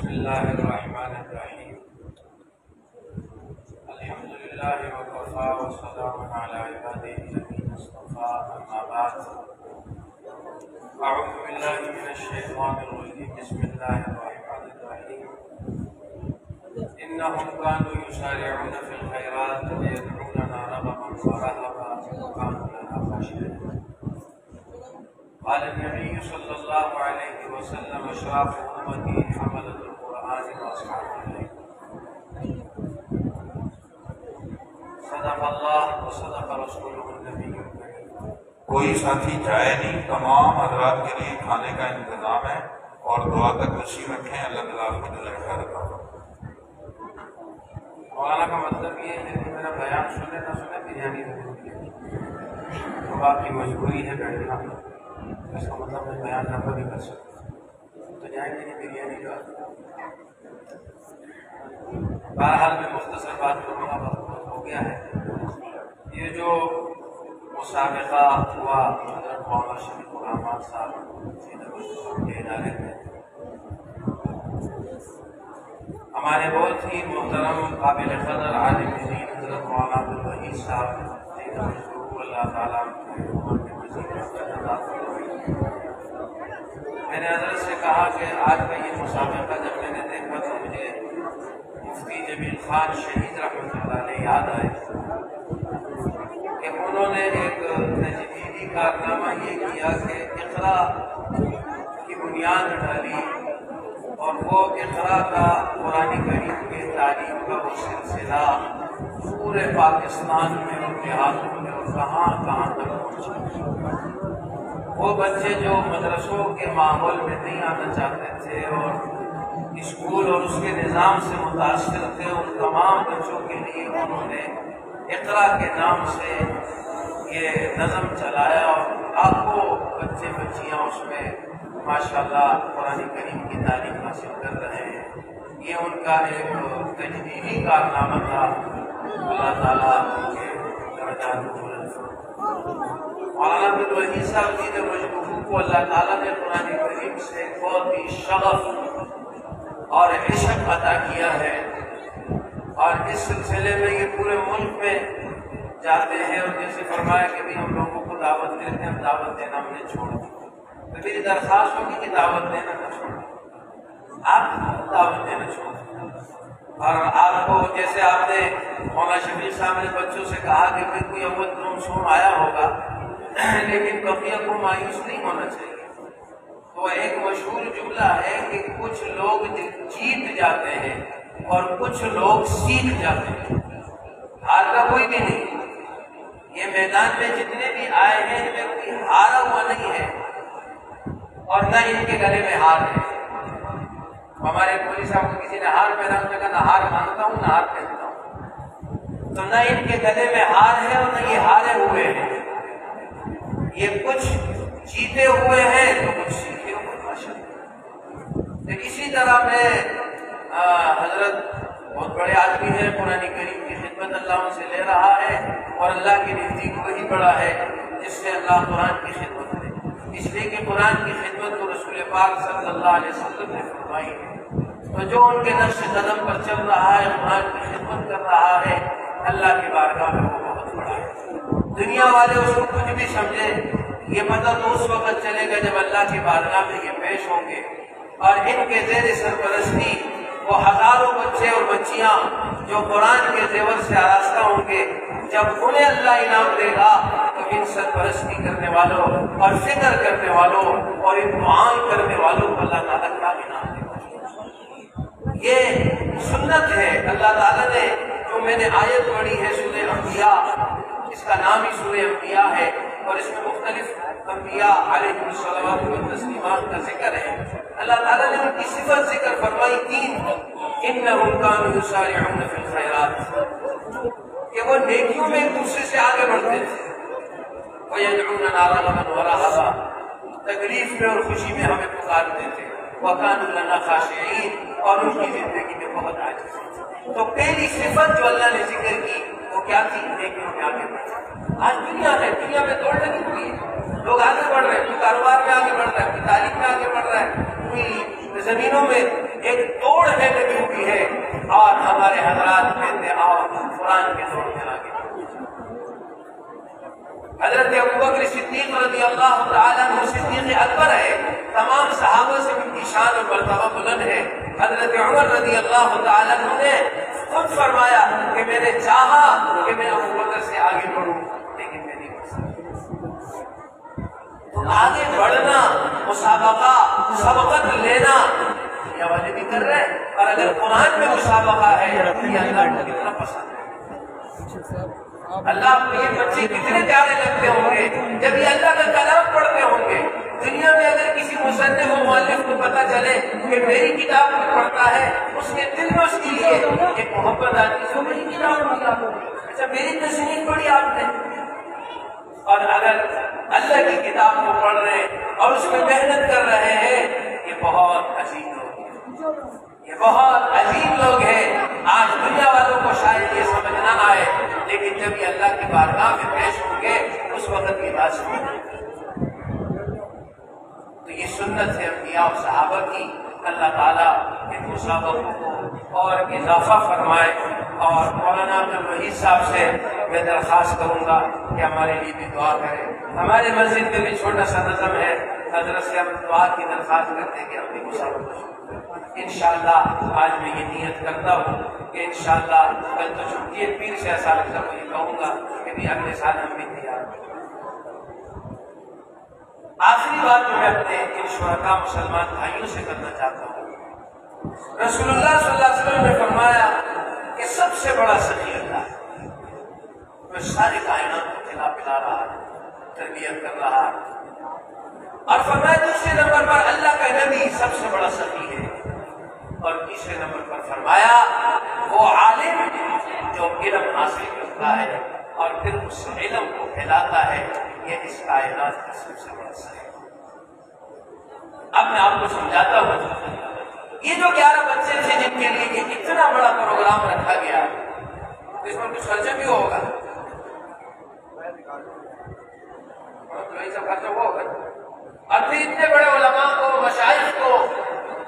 بسم اللہ الرحمن الرحیم الحمد للہ وکفی وسلام علی عبادہ الذین اصطفی اما بعد اعوذ باللہ من الشیطان الرجیم بسم اللہ الرحمن الرحیم انہم کانوا یسارعون فی الخیرات ویدعوننا رغبا ورہبا وکانوا لنا خاشعین قال النبي صلى الله عليه وسلم اشراف امتي حملة القرآن واصحابه صدق الله وصدق رسوله النبي الكريم۔ کوئی ساتھی جائے نہیں، تمام حضرات کے لیے کھانے کا انتظام ہے اور دعا تک تشریف رکھیں، اللہ تعالیٰ کو جزائے خیر عطا فرمائے۔ مولانا کا مطلب یہ ہے کہ میرا بیان سنے نہ سنے بریانی ضروری ہے، تو آپ کی مجبوری ہے بیٹھنا، اس کا مطلب میں بیان نہ بھی کر سکتا، تو جائیں گے نہیں بریانی کا۔ بہرحال میں مختصر بات کروں گا، وقت ہو گیا ہے۔ یہ جو مسابقہ ہوا حضرت مولانا شریف الرحمان صاحب کے ادارے میں، ہمارے بہت ہی محترم قابل قدر عالم دین حضرت مولانا عبدالوحید صاحب اللہ تعالیٰ میں نے حضرت سے کہا کہ آج کا یہ مسابقہ جب میں نے دیکھا تو مجھے مفتی جمیل خان شہید رحمۃ اللہ علیہ یاد آئے کہ انہوں نے ایک تجدیدی کارنامہ یہ کیا کہ اقرا کی بنیاد ڈالی، اور وہ اقرا کا قرآن کریم کے تعلیم کا وہ سلسلہ پورے پاکستان میں ان کے ہاتھوں میں اور کہاں کہاں تک پہنچا۔ وہ بچے جو مدرسوں کے ماحول میں نہیں آنا چاہتے تھے اور اسکول اور اس کے نظام سے متاثر تھے، ان تمام بچوں کے لیے انہوں نے اقرا کے نام سے یہ نظم چلایا، اور لاکھوں بچے بچیاں اس میں ماشاءاللہ قرآن کریم کی تعلیم حاصل کر رہے ہیں۔ یہ ان کا ایک تجدیدی کارنامہ تھا، اللہ تعالیٰ کے درجات کو بلند فرمائے۔ مولانا عبدالوحید صاحب جی نے مجبور کو اللہ تعالیٰ نے قرآن کریم سے بہت ہی شغف اور عشق عطا کیا ہے، اور اس سلسلے میں یہ پورے ملک میں جاتے ہیں، اور جیسے فرمایا کہ بھی ہم لوگوں کو دعوت دیتے ہیں، دعوت دینا ہم نے چھوڑ دی، تو میری درخواست ہوگی کہ دعوت دینا نہ چھوڑیں، آپ دعوت دینا چھوڑ دیں۔ اور آپ کو جیسے آپ نے مولانا شفیع صاحب نے بچوں سے کہا کہ پھر کوئی اول روم شوم آیا ہوگا، لیکن بقیہ کو مایوس نہیں ہونا چاہیے۔ تو ایک مشہور جملہ ہے کہ کچھ لوگ جیت جاتے ہیں اور کچھ لوگ سیکھ جاتے ہیں، ہار کا کوئی بھی نہیں۔ یہ میدان میں جتنے بھی آئے ہیں ان میں کوئی ہارا ہوا نہیں ہے اور نہ ان کے گلے میں ہار ہے۔ ہمارے پولیس صاحب کو کسی نے ہار پہنا، اس نے کہا نہ ہار مانتا ہوں نہ ہار پہنتا ہوں، تو نہ ان کے گلے میں ہار ہے اور نہ یہ ہارے ہوئے ہیں، یہ کچھ جیتے ہوئے ہیں تو کچھ سیکھے ہوئے ماشاءاللہ۔ اسی طرح میں حضرت بہت بڑے آدمی ہیں، قرآن کریم کی خدمت اللہ ان سے لے رہا ہے، اور اللہ کی نزدیک وہی بڑا ہے جس سے اللہ قرآن کی خدمت کرے، اس لیے کہ قرآن کی خدمت تو رسول پاک صلی اللہ علیہ وسلم نے فرمائی ہے، تو جو ان کے نقش قدم پر چل رہا ہے، قرآن کی خدمت کر رہا ہے، اللہ کی بارگاہ میں وہ بہت بڑا ہے۔ دنیا والے اس کو کچھ بھی سمجھے، یہ پتہ تو اس وقت چلے گا جب اللہ کی بارگاہ میں یہ پیش ہوں گے، اور ان کے زیر سرپرستی وہ ہزاروں بچے اور بچیاں جو قرآن کے زیور سے آراستہ ہوں گے، جب انہیں اللہ انعام دے گا تو ان سرپرستی کرنے والوں اور فکر کرنے والوں اور ان دعائیں کرنے والوں کو اللہ تعالیٰ کیا انعام دے گا۔ یہ سنت ہے اللہ تعالیٰ نے، جو میں نے آیت پڑھی ہے سورہ انبیاء، اس کا نام ہی سورہ انبیاء ہے، اور اس میں مختلف انبیاء علیہ الصلوات والتسلیمات کا ذکر ہے۔ اللہ تعالیٰ نے ان کی صفت ذکر فرمائی تین، انہم کانوا یسارعون فی الخیرات، کہ وہ نیکیوں میں ایک دوسرے سے آگے بڑھتے تھے، ویدعوننا رغبا ورہبا، تکلیف میں اور خوشی میں ہمیں پکارتے تھے، وکانوا لنا خاشعین، اور ان کی زندگی میں بہت عاجز تھے۔ تو پہلی صفت جو اللہ نے ذکر کی وہ کیا تھی؟ نیکیوں میں آگے بڑھنا۔ آج دنیا میں دوڑ لگی ہوئی ہے، لوگ آگے بڑھ رہے ہیں، کوئی کاروبار میں آگے بڑھ رہا ہے، کوئی تعلیم میں آگے بڑھ رہا ہے، کوئی زمینوں میں ایک توڑ ہے لگی ہوئی ہے، اور ہمارے حضرات کہتے آؤ قرآن کے توڑ میں آگے۔ حضرت ابوبکر صدیق رضی اللہ تعالیٰ عنہ صدیق اکبر ہے، تمام صحابہ سے ان کی شان اور مرتبہ بلند ہے۔ حضرت عمر رضی اللہ تعالیٰ عنہ نے خود فرمایا کہ میں نے چاہا کہ میں ابوبکر سے آگے بڑھوں، لیکن میں نہیں بڑھ سکتا۔ تو آگے بڑھنا، مسابقہ، سبقت لینا، دنیا والے بھی کر رہے ہیں، اور اگر قرآن میں مسابقہ ہے یہ اللہ کو کتنا پسند ہے۔ اللہ کو یہ بچے کتنے پیارے لگتے ہوں گے جب یہ اللہ کا کلام پڑھتے ہوں گے۔ دنیا میں اگر کسی مصنف و مؤلف کو پتہ چلے کہ میری کتاب کو پڑھتا ہے، اس کے دل میں اس کے لیے ایک محبت آتی ہے، میری کتاب پڑھی آپ نے، اچھا میری تصنیف پڑھی آپ نے۔ اور اگر اللہ کی کتاب کو پڑھ رہے ہیں اور اس میں محنت کر رہے ہیں، یہ بہت عظیم لوگ ہیں، یہ بہت عظیم لوگ ہیں۔ آج دنیا والوں کو شاید یہ سمجھ نہ آئے، لیکن جب یہ اللہ کی بارگاہ میں پیش ہوں گے اس وقت یہ بات سمجھ۔ تو یہ سنت ہے انبیاء اور صحابہ کی۔ اللہ تعالیٰ ان مسابقوں کو اور اضافہ فرمائے۔ اور مولانا عبدالوحید صاحب سے میں درخواست کروں گا کہ ہمارے لیے بھی دعا کریں۔ ہمارے مسجد میں بھی چھوٹا سا نظم ہے، حضرت سے ہم دعا کی درخواست کرتے ہیں کہ ہم بھی مسابقہ شروع کریں۔ انشاءاللہ آج میں یہ نیت کرتا ہوں کہ انشاءاللہ کل تو چھٹی ہے، پیر سے اساتذہ کو یہ کہوں گا کہ بھی اگلے سال ہم بھی تیار ہیں۔ آخری بات جو میں اپنے ان شرکاء مسلمان بھائیوں سے کرنا چاہتا ہوں، رسول اللہ صلی اللہ علیہ وسلم نے فرمایا کہ سب سے بڑا سخی اللہ ہے، وہ ساری کائنات کو کھلا پلا رہا ہے، تربیت کر رہا ہے۔ اور فرمایا دوسرے نمبر پر اللہ کا نبی سب سے بڑا سخی ہے، اور تیسرے نمبر پر فرمایا وہ عالم جو علم حاصل کرتا ہے اور پھر اس علم کو پھیلاتا ہے، یہ اس کائنات کا سب سے بڑا سخی ہے۔ اب میں آپ کو سمجھاتا ہوں، یہ جو 11 بچے تھے جن کے لیے یہ اتنا بڑا پروگرام رکھا گیا، اس میں کچھ خرچہ بھی ہوگا، اور پھر اتنے بڑے علماء کو، مشائخ کو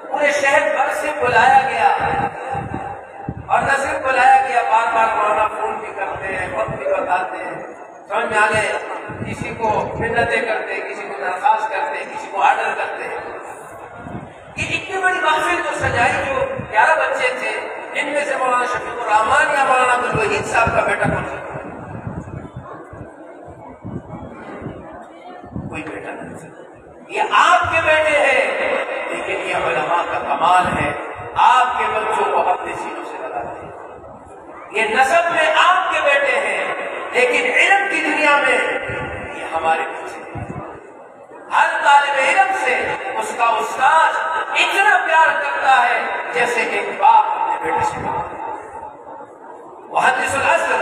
پورے شہر بھر سے بلایا گیا، اور نہ صرف بلایا گیا، بار بار مولانا فون بھی کرتے ہیں، وقت بھی بتاتے ہیں، سمجھ میں آگے کسی کو منتیں کرتے، کسی کو درخواست کرتے، کسی کو آرڈر کرتے ہیں۔ یہ اتنی بڑی محفل جو سجائی، جو 11 بچے تھے، ان میں سے مولانا شفیق الرحمان یا مولانا عبدالوحید صاحب کا بیٹا کون سا؟ کوئی بیٹا نہیں، یہ آپ کے بیٹے ہیں، لیکن یہ علماء کا کمال ہے، آپ کے بچوں کو اپنے سینوں سے لگاتے ہیں۔ یہ نسب میں آپ کے بیٹے ہیں، لیکن علم کی دنیا میں یہ ہمارے بچے ہیں۔ ہر طالب علم سے اس کا استاد اتنا پیار کرتا ہے جیسے ایک باپ اپنے بیٹے سے کرتا ہے۔ محدث العصر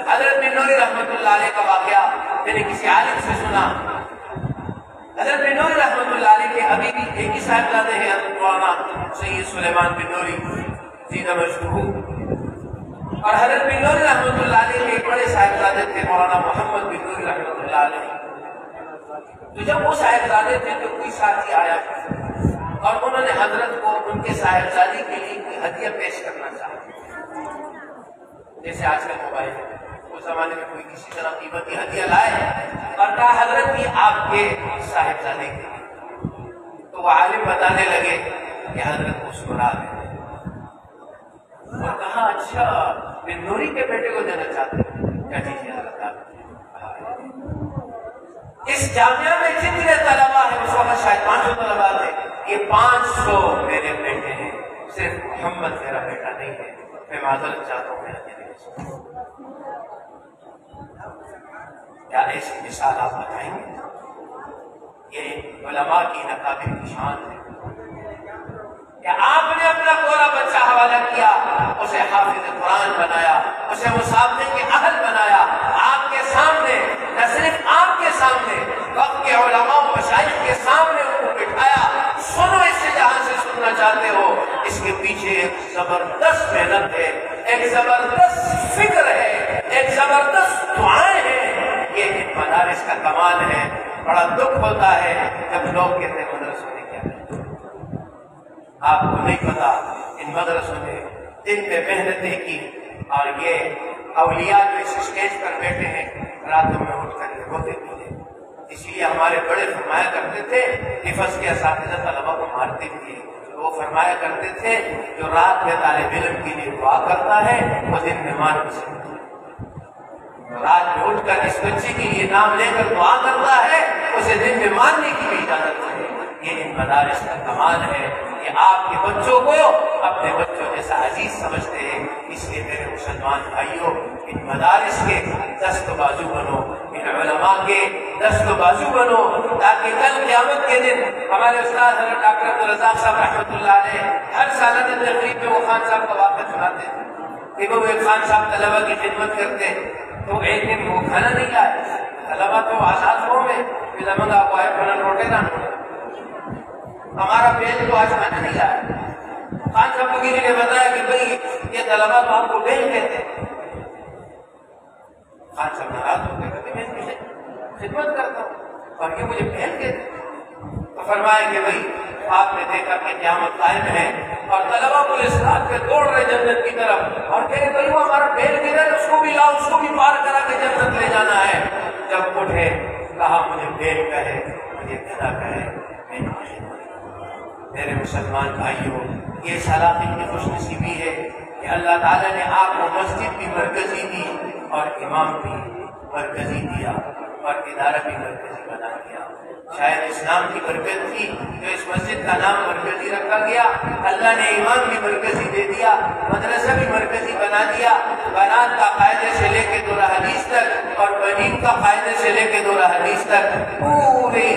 حضرت بن نوری رحمۃ اللہ علیہ کا واقعہ میں نے کسی عالم سے سنا۔ حضرت بن نوری رحمۃ اللہ علیہ کے ابھی بھی ایک ہی صاحبزادے ہیں، حضرت مولانا سید سلیمان بن نوری زیدہ مشہور، اور حضرت بن نوری رحمۃ اللہ علیہ کے ایک بڑے صاحبزادے تھے مولانا محمد بن نوری رحمۃ اللہ علیہ۔ تو جب وہ صاحبزادے تھے تو کوئی ساتھی آیا اور انہوں نے حضرت کو ان کے صاحبزادی کے لیے کوئی ہدیہ پیش کرنا چاہا، جیسے آج کل موبائل ہے، اس زمانے میں کوئی کسی طرح قیمتی ہدیہ لائے اور کہا حضرت یہ آپ کے صاحبزادے کے لیے۔ تو وہ عالم بتانے لگے کہ حضرت مسکرا گئے اور کہا اچھا بن نوری کے بیٹے کو دینا چاہتے ہیں؟ کیا چیز ہے حضرت آپ؟ اس جامعہ میں جتنے طلباء ہیں، اس وقت شاید 500 طلباء تھے، یہ 500 میرے بیٹے ہیں، صرف محمد میرا بیٹا نہیں ہے، میں معذرت چاہتا ہوں میرا دل نہیں۔ کیا ایسی مثال آپ بتائیں گے؟ یہ علماء کی نقابل کی شان ہے کہ آپ نے اپنا پورا بچہ حوالہ کیا، اسے حافظ قرآن بنایا، اسے مسابقے کے اہل بنایا، آپ کے سامنے، نہ صرف آپ کے سامنے، وقت کے علماء و مشائخ کے سامنے ان کو بٹھایا۔ سنو اس سے جہاں سے سننا چاہتے ہو، اس کے پیچھے ایک زبردست محنت ہے، ایک زبردست فکر ہے، ایک زبردست دعائیں ہیں۔ یہ ان مدارس کا کمال ہے۔ بڑا دکھ ہوتا ہے جب لوگ کہتے ہیں مدرسوں نے کیا آپ کو نہیں پتا ان مدرسوں نے دن میں محنتیں کی، اور یہ اولیاء جو اس اسٹیج پر بیٹھے ہیں راتوں میں اٹھ کر کے روتے بھی ہیں۔ اس لیے ہمارے بڑے فرمایا کرتے تھے، حفظ کے اساتذہ طلبا کو مارتے بھی ہیں، وہ فرمایا کرتے تھے جو رات میں طالب علم کے لیے دعا کرتا ہے وہ دن میں مار بھی سکتا ہے۔ رات میں اٹھ کر اس بچے کے لیے نام لے کر دعا کرتا ہے، اسے دن میں مارنے کی بھی اجازت ہے۔ یہ ان مدارس کا کمال ہے کہ آپ کے بچوں کو اپنے بچوں جیسا عزیز سمجھتے ہیں۔ اس لیے میرے مسلمان بھائیوں، ان مدارس کے دست و بازو بنو، ان علماء کے دست و بازو بنو، تاکہ کل قیامت کے دن ہمارے استاد حضرت ڈاکٹر عبدالرزاق صاحب رحمۃ اللہ علیہ ہر سالانہ تقریب میں وہ خان صاحب کا واقعہ سناتے تھے کہ وہ ایک خان صاحب طلبا کی خدمت کرتے تو ایک دن وہ کھانا نہیں لائے، طلبا تو آزاد ہو میں لمنگا ہوا ہے کھانا روٹے نہ ہمارا بیل تو آج کھانا نہیں لایا۔ خان صاحب کو کسی نے بتایا کہ بھئی یہ طلبا تو آپ کو بیل کہتے ہیں۔ خان صاحب ناراض ہو گئے کہ میں اس کی خدمت کرتا ہوں اور یہ مجھے بیل کہتے ہیں۔ تو فرمایا کہ بھئی آپ نے دیکھا کہ قیامت قائم ہے اور طلبا پولیس رات پہ دوڑ رہے جنت کی طرف اور کہہ رہے بھئی وہ ہمارا بیل گر ہے، اس کو بھی لاؤ، اس کو بھی پار کرا کے جنت لے جانا ہے۔ جب اٹھے کہا مجھے بیل کہے، مجھے گدا کہے، میں نہیں۔ میرے مسلمان بھائیوں، یہ سلاخی کی خوش نصیبی ہے کہ اللہ تعالیٰ نے آپ کو مسجد بھی مرکزی دی اور امام بھی مرکزی دیا اور ادارہ بھی مرکزی بنا دیا۔ شاید اسلام کی برکت تھی جو اس مسجد کا نام مرکزی رکھا گیا، اللہ نے امام بھی مرکزی دے دیا، مدرسہ بھی مرکزی بنا دیا، بنات کا قاعدے سے لے کے دورہ حدیث تک اور بنین کا قاعدے سے لے کے دورہ حدیث تک پورے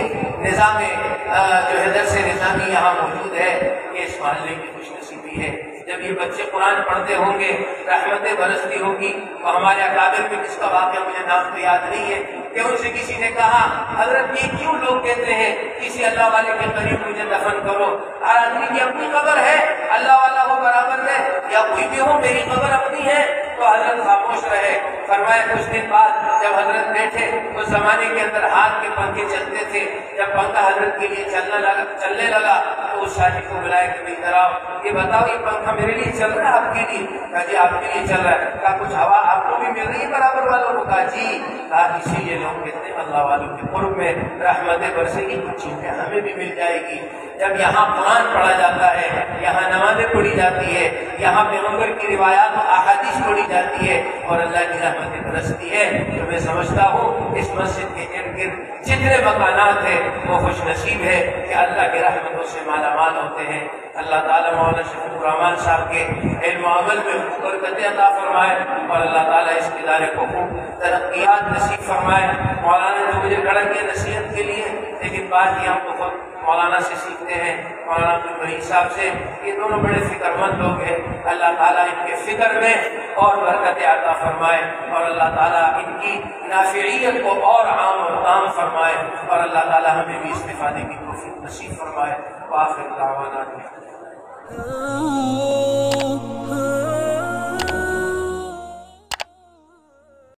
نظام جو ہے درس نظامی یہاں موجود ہے۔ یہ اس محلے کی خوش نصیبی ہے۔ جب یہ بچے قرآن پڑھتے ہوں گے، رحمتیں برستی ہوگی، تو ہمارے اکابر میں جس کا واقعہ مجھے نام تو یاد نہیں ہے کہ ان سے کسی نے کہا حضرت یہ کیوں لوگ کہتے ہیں کسی اللہ والے کے قریب مجھے دفن کرو؟ ہر آدمی کی اپنی قبر ہے، اللہ والا ہو برابر میں یا کوئی بھی ہو، میری قبر اپنی ہے۔ تو حضرت خاموش رہے۔ فرمایا کچھ دن بعد جب حضرت بیٹھے اس زمانے کے اندر ہاتھ کے پنکھے چلتے تھے، جب پنکھا حضرت کے لیے چلنے لگا تو اس شاہی کو بلایا کہ بھائی ذرا یہ بتاؤ یہ پنکھا میرے لیے چل رہا ہے آپ کے لیے؟ کہا جی آپ کے لیے چل رہا ہے۔ کہا کچھ ہوا آپ کو بھی مل رہی ہے برابر والوں کو؟ کہا جی۔ کہا اسی لیے لوگ کہتے ہیں اللہ والوں کے قرب میں رحمتیں برسے گی، کچھ چیزیں ہمیں بھی مل جائے گی۔ جب یہاں قرآن پڑھا جاتا ہے، یہاں نمازیں پڑھی جاتی ہے، یہاں پیغمبر کی روایات و احادیث پڑھی جاتی ہے اور اللہ کی رحمتیں برستی ہے، تو میں سمجھتا ہوں اس مسجد کے ارد گرد جتنے مکانات ہیں وہ خوش نصیب ہے کہ اللہ کی رحمتوں سے مالا مال ہوتے ہیں۔ اللہ تعالیٰ مولانا شفیق الرحمان صاحب کے علم و عمل میں برکتیں عطا فرمائے اور اللہ تعالیٰ اس ادارے کو خوب ترقیات نصیب فرمائے۔ مولانا نے مجھے کھڑا کیا نصیحت کے لیے، لیکن بات یہ ہم کو خود مولانا سے سیکھتے ہیں، مولانا عبدالبری صاحب سے۔ یہ دونوں بڑے فکر مند لوگ ہیں، اللہ تعالیٰ ان کے فکر میں اور برکت عطا فرمائے اور اللہ تعالیٰ ان کی نافعیت کو اور عام اور تام فرمائے اور اللہ تعالیٰ ہمیں بھی استفادے کی توفیق نصیب فرمائے۔ وآخر دعوانا